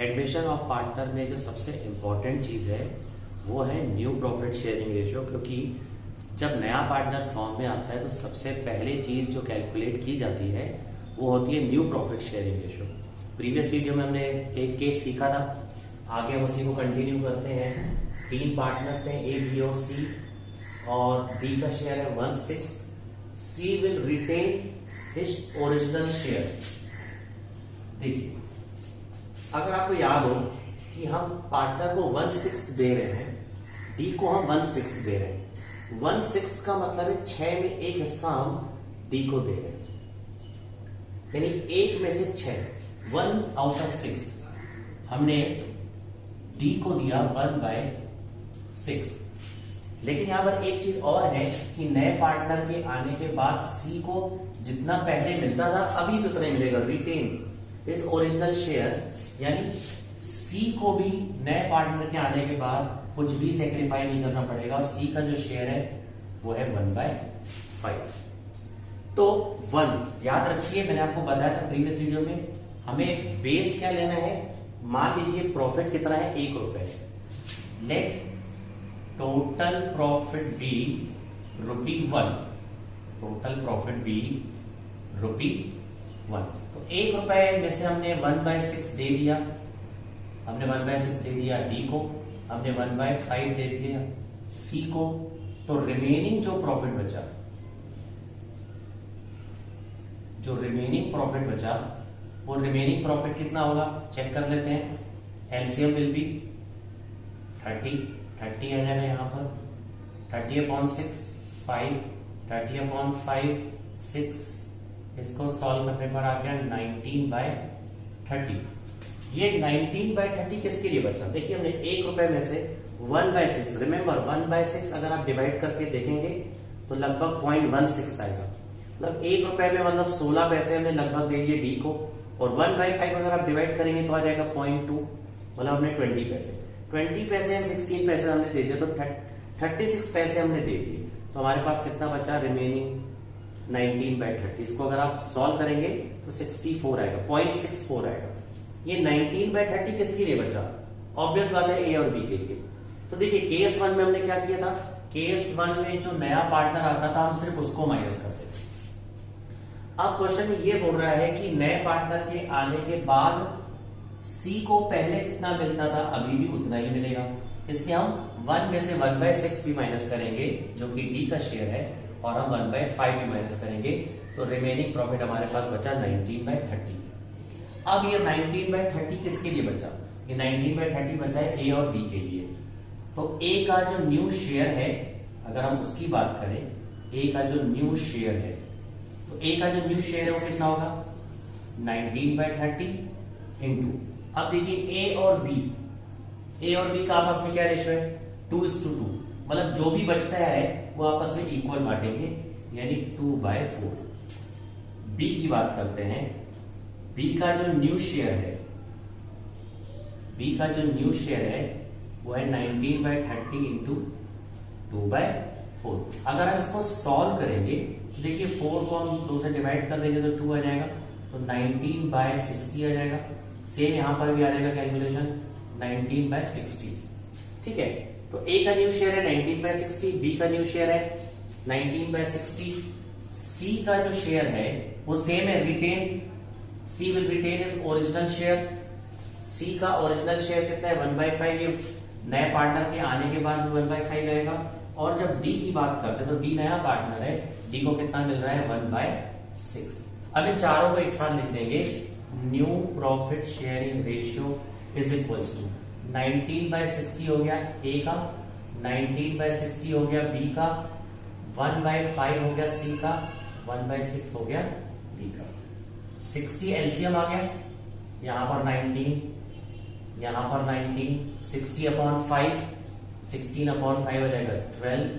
Admission of partner में जो सबसे इम्पोर्टेंट चीज है वो है न्यू प्रॉफिट शेयरिंग रेशियो। क्योंकि जब नया पार्टनर फॉर्म में आता है तो सबसे पहले चीज जो कैलकुलेट की जाती है वो होती है new profit sharing ratio. Previous video में हमने एक केस सीखा था, आगे हम उसी को कंटिन्यू करते हैं। 3 पार्टनर्स हैं, ए बी और सी, और बी का शेयर है 1/6। C will retain his original share. देखिए, अगर आपको याद हो कि हम पार्टनर को 1/6 दे रहे हैं, डी को हम 1/6 दे रहे हैं। 1/6 का मतलब है 6 में एक हिस्सा हम डी को दे रहे हैं, यानी 1 में से 6, 1 आउट ऑफ 6 हमने डी को दिया 1/6। लेकिन यहां पर एक चीज और है कि नए पार्टनर के आने के बाद सी को जितना पहले मिलता था अभी भी उतना ही मिलेगा, रिटेन इज ओरिजिनल शेयर। यानी सी को भी नए पार्टनर के आने के बाद कुछ भी सेक्रीफाई नहीं करना पड़ेगा, और सी का जो शेयर है वो है 1/5। तो 1 याद रखिए, मैंने आपको बताया था प्रीवियस वीडियो में, हमें बेस क्या लेना है। मान लीजिए प्रॉफिट कितना है, 1 रुपए। Let total profit be ₹1। Total profit be ₹1। तो 1 रुपए में से हमने 1/6 दे दिया, हमने 1/6 दे दिया डी को, हमने 1/5 दे दिया सी को। तो रिमेनिंग जो प्रॉफिट बचा, वो रिमेनिंग प्रॉफिट कितना होगा चेक कर लेते हैं। एलसीएम विल बी 30 आ जाएगा यहां पर 30/6 5, 30/5 6, इसको सॉल्व करने पर आ गया 19/30। ये 19/30 किसके लिए बचा? देखिए, हमने 1 रुपए में से 1/6, रिमेंबर 1/6 अगर आप डिवाइड करके देखेंगे तो लगभग 0.16 आएगा। मतलब 1 रुपए में मतलब 16 पैसे हमने लगभग दे दिए डी को, और 1/5 अगर आप डिवाइड करेंगे तो आ जाएगा 0.2, मतलब हमने 20 पैसे 16 पैसे हमने दे दिए, तो 36 पैसे हमने दे दिए। तो हमारे पास कितना बचा रिमेनिंग 19/30। इसको अगर आप सॉल्व करेंगे तो 64 आएगा, 0.64 आएगा। ये 19/30 किसके लिए बचा? ऑब्वियस बात है ए और बी के लिए। तो देखिए, केस 1 में हमने क्या किया था, केस 1 में जो नया पार्टनर आता था हम सिर्फ उसको माइनस करते थे। अब क्वेश्चन में ये बोल रहा है कि नए पार्टनर के आने के बाद सी को पहले जितना मिलता था अभी भी उतना ही मिलेगा, इसलिए हम 1 में से 1/6 भी माइनस करेंगे जो कि डी का शेयर है, और हम 1/5 भी माइनस करेंगे, तो रिमेनिंग प्रॉफिट हमारे पास बचा 19/30। अब ये 19/30 किसके लिए बचा? ये 19/30 बचा है ए और बी के लिए। तो ए का जो न्यू शेयर है, अगर हम उसकी बात करें, ए का जो न्यू शेयर है, तो ए का जो न्यू शेयर है वो कितना होगा 19/30 इंटू, अब देखिए ए और बी का आपस में क्या रेशियो है 2:2, मतलब जो भी बचता है वो आपस में इक्वल बांटेंगे, यानी 2/4। बी की बात करते हैं, बी का जो न्यू शेयर है वो है 19/30 इंटू 2/4। अगर हम इसको सॉल्व करेंगे तो देखिए 4 को हम 2 से डिवाइड कर देंगे तो 2 आ जाएगा, तो 19/60 आ जाएगा। सेम यहां पर भी आ जाएगा कैलकुलेशन 19/60। ठीक है, तो ए का न्यू शेयर है 19/60, बी का न्यू शेयर है 19/60, सी का जो शेयर है वो सेम है, retain, C will retain his original share. C का ओरिजिनल शेयर कितना है 1/5, ये नए पार्टनर के आने के बाद 1/5 रहेगा। और जब डी की बात करते हैं तो डी नया पार्टनर है, डी को कितना मिल रहा है 1/6। अब इन चारों को एक साथ लिख देंगे, new profit sharing ratio is equals to 19/60 हो गया ए का, 19/60 हो गया बी का, 1/5 हो गया सी का, 1/6 हो गया डी का। 60 एलसीएम आ गया, यहां पर 19, यहां पर 19, 60/5, 16/5 हो जाएगा 12,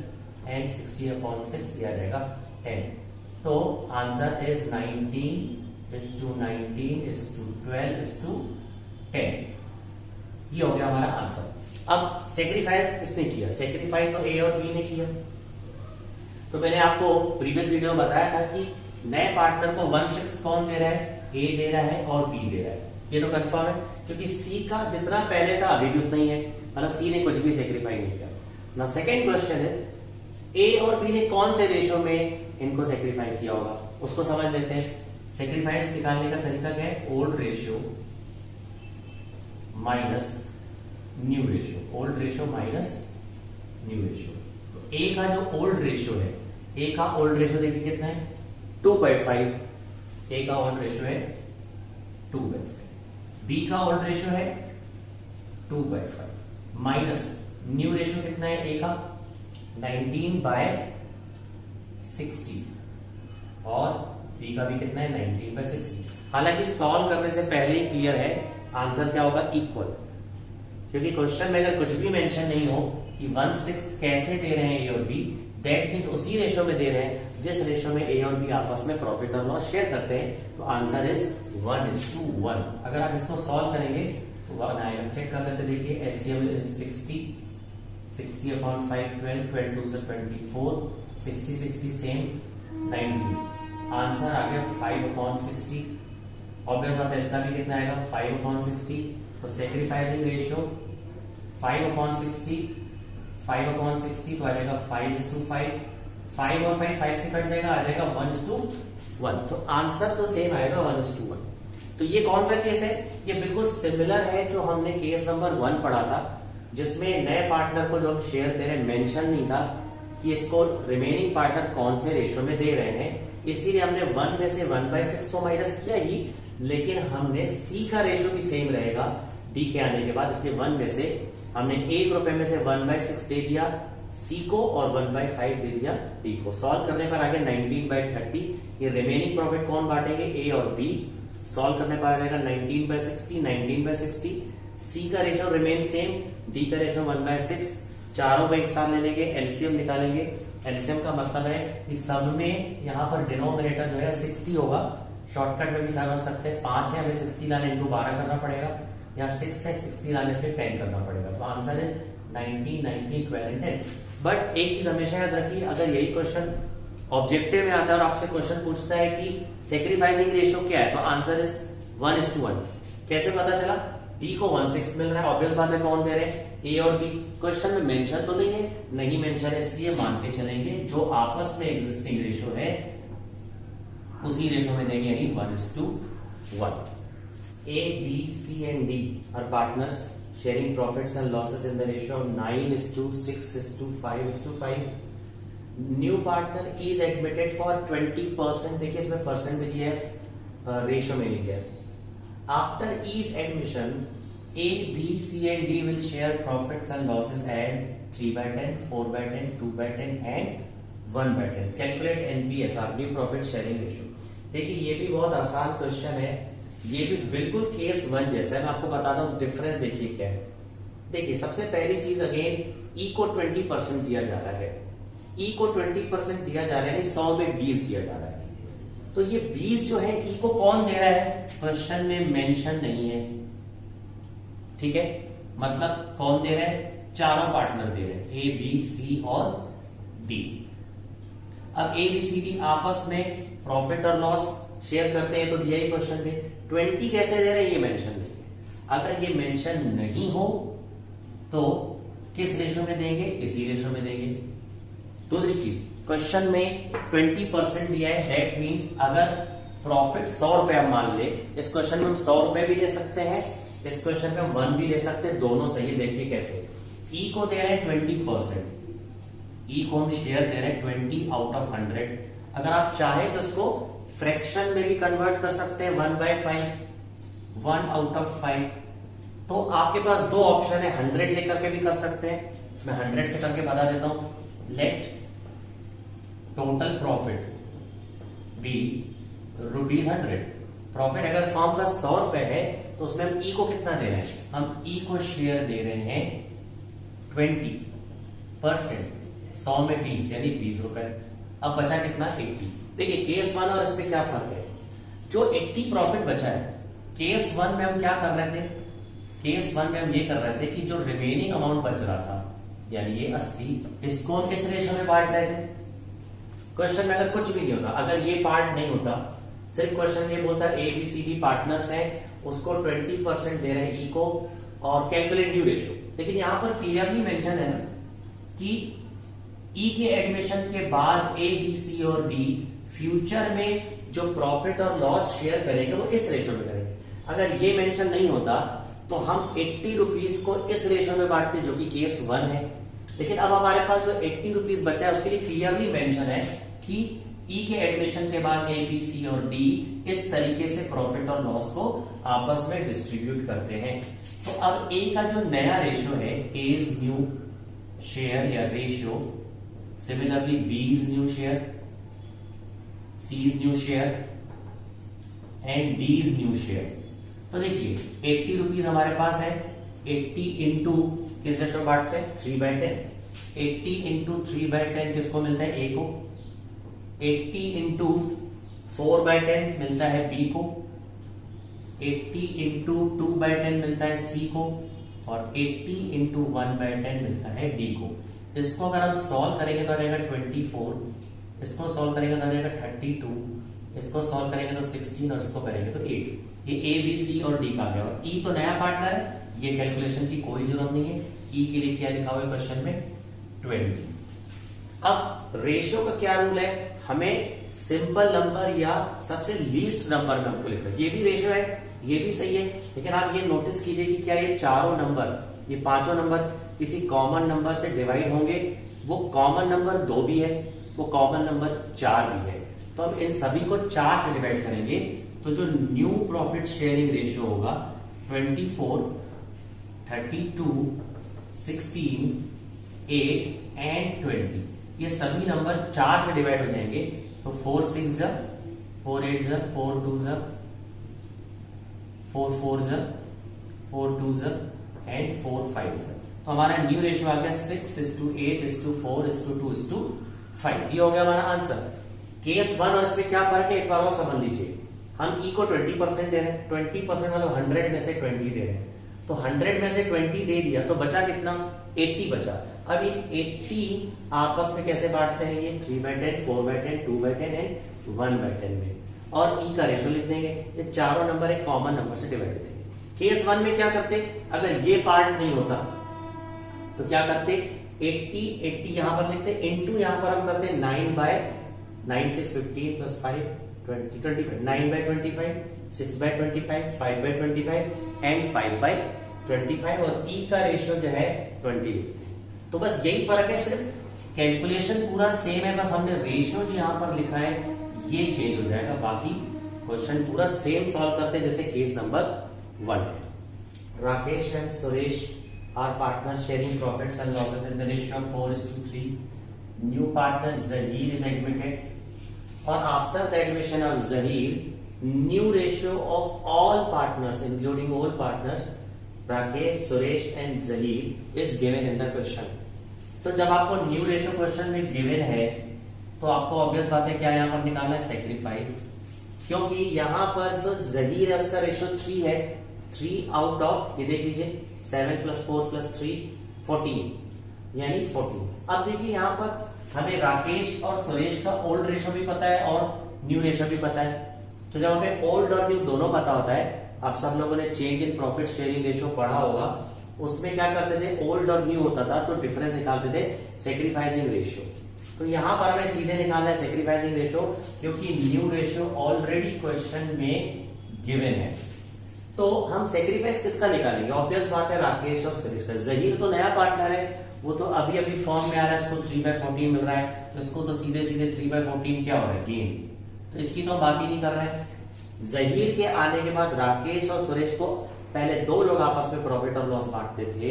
एंड 60/6 ये आ जाएगा 10। तो आंसर इज 19:19:12:10। ये हो गया हमारा आंसर। अब सेक्रीफाइस किसने किया? सेक्रीफाइस तो ए और बी ने किया। तो मैंने आपको प्रीवियस वीडियो में बताया था कि नए पार्टनर को 1/6 कौन दे रहा है? ए दे रहा है और बी दे रहा है। ये तो कंफर्म है। क्योंकि सी का जितना पहले था अभी भी उतना ही है, मतलब सी ने कुछ भी सेक्रीफाई नहीं किया। Now second question is a और बी ने कौन से रेशो में इनको सेक्रीफाई किया होगा, उसको समझ लेते हैं। सेक्रीफाइस निकालने का तरीका क्या है, old ratio minus new ratio, old ratio minus new ratio. तो ए का जो ओल्ड रेशियो है, ए का ओल्ड रेशियो देखिए कितना है 2/5, ए का ओल्ड रेशियो है 2/5, बी का ओल्ड रेशियो है 2/5 माइनस न्यू रेशियो कितना है ए का 19/60 और बी का भी कितना है 19/60। हालांकि सॉल्व करने से पहले ही क्लियर है आंसर क्या होगा, इक्वल, क्योंकि क्वेश्चन में अगर कुछ भी मेंशन नहीं हो कि 1/6 कैसे दे रहे हैं ए और बी, दैट मीन्स उसी रेशियो में दे रहे हैं जिस रेशियो में ए और बी आपस में प्रॉफिट और लॉस शेयर करते हैं, तो आंसर इज 1:1। अगर आप इसको सॉल्व करेंगे तो 1 आएगा। चेक कर लेते, देखिए एलसीएम इज 60/5 12, 12 2 से 24, 60 सेम 19, आंसर आ गया 5/60। ऑब्वियस बात है इसका भी कितना आएगा 5/60। तो सेक्रीफाइसिंग रेशियो 5/60 तो आ जाएगा 5:5, 5 और 5 से कट जाएगा, आ जाएगा 1:1। तो आंसर तो सेम आएगा 1:1। तो ये कौन सा केस है, ये बिल्कुल सिमिलर है जो हमने केस नंबर 1 पढ़ा था, जिसमें नए पार्टनर को जो हम शेयर दे रहे हैं मेंशन नहीं था कि इसको रिमेनिंग पार्टनर कौन से रेशियो में दे रहे हैं, इसीलिए हमने 1 में से 1/6 तो माइनस किया ही, लेकिन हमने सी का रेशियो भी सेम रहेगा डी के आने के बाद, इसलिए 1 में से हमने ₹1 में से 1/6 दे दिया सी को और 1/5 दे दिया डी को। सॉल्व करने पर आ गया 19/30। ये रिमेनिंग प्रॉफिट कौन बांटेंगे, ए और बी। सॉल्व करने पर आ जाएगा 19/60। सी का रेशियो रिमेन सेम, डी का रेशियो 1/6। चारों को एक साथ ले लेंगे, एलसीएम निकालेंगे। एलसीएम का मतलब है कि सब में यहाँ पर डिनोमिनेटर जो है 60 होगा। शॉर्टकट में भी समझ सकते हैं, 5 है हमें 60 लाने इनटू 12 करना पड़ेगा, या 6 है 60 लाने से 10 करना पड़ेगा। तो आंसर इज 19, 90, 12 एंड 10। बट एक चीज हमेशा याद रखिए, अगर यही क्वेश्चन ऑब्जेक्टिव में आता है और आपसे क्वेश्चन पूछता है कि सेक्रीफाइसिंग रेशियो क्या है, तो आंसर इज 1:1। कैसे पता चला, डी को 1/6 मिल रहा है, ऑब्वियस बात है कौन दे रहे हैं, ए और बी। क्वेश्चन में मेंशन तो नहीं मेंशन है, इसलिए मान के चलेंगे जो आपस में एग्जिस्टिंग रेशियो है उसी रेशियो में देंगे, यानी 1:1। A, B, C and D are partners sharing profits and losses in the ratio of 9:6:5:5. New partner is admitted for 20%, देखिए इसमें परसेंट भी दिया है, रेशियो में नहीं दिया है। After each admission, A, B, C and D will share profits and losses at 3/10, 4/10, 2/10 and 1/10. Calculate NPSR, New Profit Sharing Ratio। देखिए ये भी बहुत आसान क्वेश्चन है, ये भी बिल्कुल केस 1 जैसा है। मैं आपको बताता हूं डिफरेंस देखिए क्या है। देखिए सबसे पहली चीज अगेन ई को 20% दिया जा रहा है, ई को 20% दिया जा रहा है, 100 में 20 दिया जा रहा है। तो ये 20 जो है ई को कौन दे रहा है, क्वेश्चन में मेंशन नहीं है, ठीक है। मतलब कौन दे रहा है, चारों पार्टनर दे रहे हैं, ए बी सी और डी। अब ए बी सी डी आपस में प्रॉफिट और लॉस शेयर करते हैं, तो दिया ही क्वेश्चन में 20 कैसे दे रहे हैं, ये मेंशन नहीं है। अगर ये मेंशन नहीं हो तो किस रेशियो में देंगे, इसी रेशियो में देंगे। दूसरी चीज, क्वेश्चन में 20% दिया है, दैट मींस अगर प्रॉफिट 100 रुपए हम मान ले, इस क्वेश्चन में हम 100 रुपए भी ले सकते हैं, इस क्वेश्चन में हम 1 भी ले सकते हैं, दोनों सही है। देखिए कैसे, ई को दे रहे हैं 20%, ई को हम शेयर दे रहे हैं 20 आउट ऑफ 100। अगर आप चाहे तो इसको फ्रैक्शन में भी कन्वर्ट कर सकते हैं, 1/5, 1 आउट ऑफ 5। तो आपके पास दो ऑप्शन है, 100 लेकर के भी कर सकते हैं, मैं 100 से करके बता देता हूं। Let total profit be ₹100। Profit अगर फॉर्म का 100 रुपए है तो उसमें हम ई को कितना दे रहे हैं, हम ई को शेयर दे रहे हैं 20%, 100 में 20 यानी 20 रुपए। अब बचा कितना, 80। देखिए केस 1 और इस पे क्या फर्क है, जो 80 प्रॉफिट बचा है, केस 1 में हम क्या कर रहे थे, केस 1 में हम ये कर रहे थे कि जो रिमेनिंग अमाउंट बच रहा था, यानी ये 80, इसको हम किस रेशियो में बांट रहे थे। क्वेश्चन में अगर कुछ भी नहीं होता, अगर ये पार्ट नहीं होता, सिर्फ क्वेश्चन ये बोलता A B C D partners हैं उसको 20% दे रहे हैं ई को, और कैलकुलेट ड्यू रेशियो। लेकिन यहां पर क्लियरली मेंशन है ना कि ई के एडमिशन के बाद ए बी सी और डी फ्यूचर में जो प्रॉफिट और लॉस शेयर करेंगे वो इस रेशियो में करेंगे। अगर ये मेंशन नहीं होता तो हम 80 रुपीज को इस रेशियो में बांटते, जो कि केस 1 है। लेकिन अब हमारे पास जो 80 रुपीज बचा है उसके लिए क्लियरली मेंशन है कि ई के एडमिशन के बाद ए बी सी और डी इस तरीके से प्रॉफिट और लॉस को आपस में डिस्ट्रीब्यूट करते हैं। तो अब ए का जो नया रेशियो है, ए इज न्यू शेयर या ratio, similarly B is new share, C is new share and D is new share. तो देखिए 80 रुपीज हमारे पास है, 80 इंटू किस रेशियो में बांटते हैं, 3/10। 80 इंटू 3/10 किसको मिलता है, ए को। 80 इंटू 4/10 मिलता है बी को। 80 इंटू 2/10 मिलता है सी को, और 80 इंटू 1/10 मिलता है डी को। इसको अगर हम सॉल्व करेंगे तो आ जाएगा 24, इसको सॉल्व करेंगे तो आ जाएगा 32, इसको सॉल्व करेंगे तो 16 और इसको करेंगे तो 8। ये ए बी सी और डी का गया। और ई तो नया पार्टनर है, ये कैलकुलेशन की कोई जरूरत नहीं है। ई के लिए क्या लिखा हुआ है क्वेश्चन में, 20। अब रेशियो का क्या रूल है, हमें सिंपल नंबर या सबसे लीस्ट नंबर में हमको लिखना है। ये भी रेशियो है, ये भी सही है, लेकिन आप ये नोटिस कीजिए कि क्या ये चारों नंबर, ये पांचों नंबर किसी कॉमन नंबर से डिवाइड होंगे। वो कॉमन नंबर 2 भी है, वो कॉमन नंबर 4 भी है। तो हम इन सभी को 4 से डिवाइड करेंगे, तो जो न्यू प्रॉफिट शेयरिंग रेशियो होगा 24, 32, 16, 8 एंड 20, ये सभी नंबर 4 से डिवाइड हो जाएंगे। तो 4 6 जा, 4 8 जा, 4 2 जा, 4 4 जा, 4 2 जा एंड 4 5 जा। तो हमारा न्यू रेशियो आ गया 6:8:4:2:5। ये हो गया हमारा आंसर। केस 1 और इसमें क्या फर्क है एक बार और समझ लीजिए। हम ई को 20% दे रहे हैं, 20% मतलब 100 में से 20 दे रहे हैं। तो 100 में से 20 दे दिया तो बचा कितना, 80 बचा। अब ये 80 आपस में कैसे बांटते हैं, ये 3/10, 4/10, 2/10 एंड 1/10 में, और ई का रेशियो लिख देंगे। ये चारों नंबर एक कॉमन नंबर से डिवाइड कर देंगे। केस 1 में क्या करते, अगर ये पार्ट नहीं होता तो क्या करते, 80 यहां पर लिखते, इंटू यहां पर हम करते 9/9 6 15 प्लस 5 20 25, 9/25, 6/25, 5/25 एंड 5/25, और ई का रेशियो जो है 20 लिखते हैं। तो बस यही फर्क है, सिर्फ कैलकुलेशन पूरा सेम है, बस हमने रेशियो जो यहां पर लिखा है ये चेंज हो जाएगा। बाकी क्वेश्चन पूरा सेम सॉल्व करते हैं जैसे केस नंबर 1 है। Rakesh and Suresh are partner sharing profits and losses in the ratio of 4:3। New partner Zaheer is admitted, और after the admission of Zaheer new ratio of all partners including all partners Rakesh, Suresh and Zaheer is given in the question. तो जब आपको new ratio question में given है तो आपको obvious बात है क्या यहां पर निकालना है, सेक्रीफाइस। क्योंकि यहां पर जो जहीर है उसका रेशियो 3 है, 3 आउट ऑफ, ये देख लीजिए 7 + 4 + 3 14, यानी 14। अब देखिए यहां पर हमें राकेश और सुरेश का ओल्ड रेशियो भी पता है और न्यू रेशियो भी पता है। तो जब हमें ओल्ड और न्यू दोनों पता होता है, आप सब लोगों ने change in profit sharing ratio पढ़ा होगा, उसमें क्या करते थे, ओल्ड और न्यू होता था तो डिफरेंस निकालते थे सेक्रीफाइसिंग रेशियो। तो यहां पर हमें सीधे निकालना है सेक्रीफाइसिंग रेशियो, क्योंकि न्यू रेशियो ऑलरेडी क्वेश्चन में गिवन है। तो हम सेक्रीफाइस किसका निकालेंगे, ऑब्वियस बात है राकेश और सुरेश का। जहीर तो नया पार्टनर है, वो तो अभी अभी फॉर्म में आ रहा है, उसको 3/14 मिल रहा है, तो इसको तो सीधे सीधे 3/14 क्या हो रहा है, गेन। तो इसकी तो बात ही नहीं कर रहे हैं। जहीर के आने के बाद राकेश और सुरेश को, पहले 2 लोग आपस में प्रॉफिट और लॉस बांटते थे,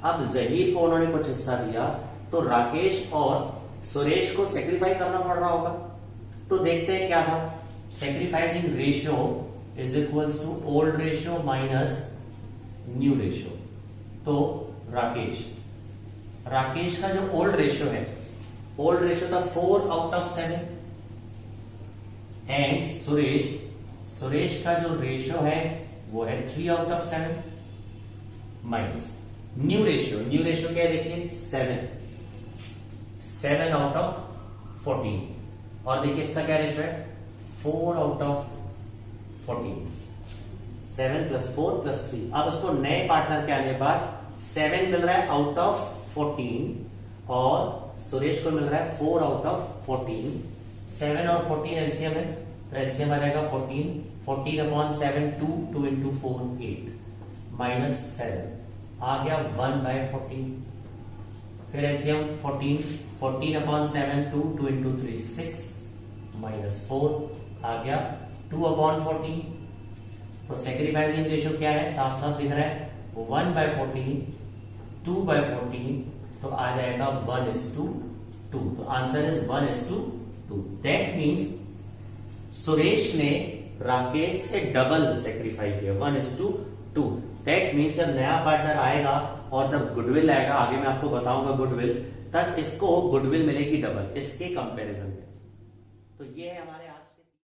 अब जहीर को उन्होंने कुछ हिस्सा दिया तो राकेश और सुरेश को सेक्रीफाई करना पड़ रहा होगा। तो देखते हैं क्या था, sacrificing ratio is equals to old ratio minus new ratio. तो राकेश का जो ओल्ड रेशियो है, ओल्ड रेशियो था 4/7, एंड सुरेश का जो रेशियो है वो है 3/7 माइनस न्यू रेशियो क्या है देखिए 7/14, और देखिए इसका क्या रेशियो है 4/14, 7 + 4 + 3। अब उसको नए पार्टनर के आने के बाद 7 मिल रहा है आउट ऑफ 14 और सुरेश को मिल रहा है 4 आउट ऑफ 14। 7 और 14 एलसीएम है, तो एलसीएम आ जाएगा 14। 14/7 2 into 4 8 -7 आ गया 1/14। फिर एलसीएम 14 14/7 2 into 3 6 -4 आ गया 2/14। तो सेक्रीफाइसिंग रेशियो क्या है, साफ साफ दिख रहा है 1/14 2/14, तो आ जाएगा 1:2। तो answer is 1:2। That means Suresh ने राकेश से डबल सेक्रीफाई किया 1:2। दैट मीन्स जब नया पार्टनर आएगा और जब गुडविल आएगा, आगे मैं आपको बताऊंगा गुडविल, तब इसको गुडविल मिलेगी डबल इसके कंपैरिजन में। तो ये है हमारे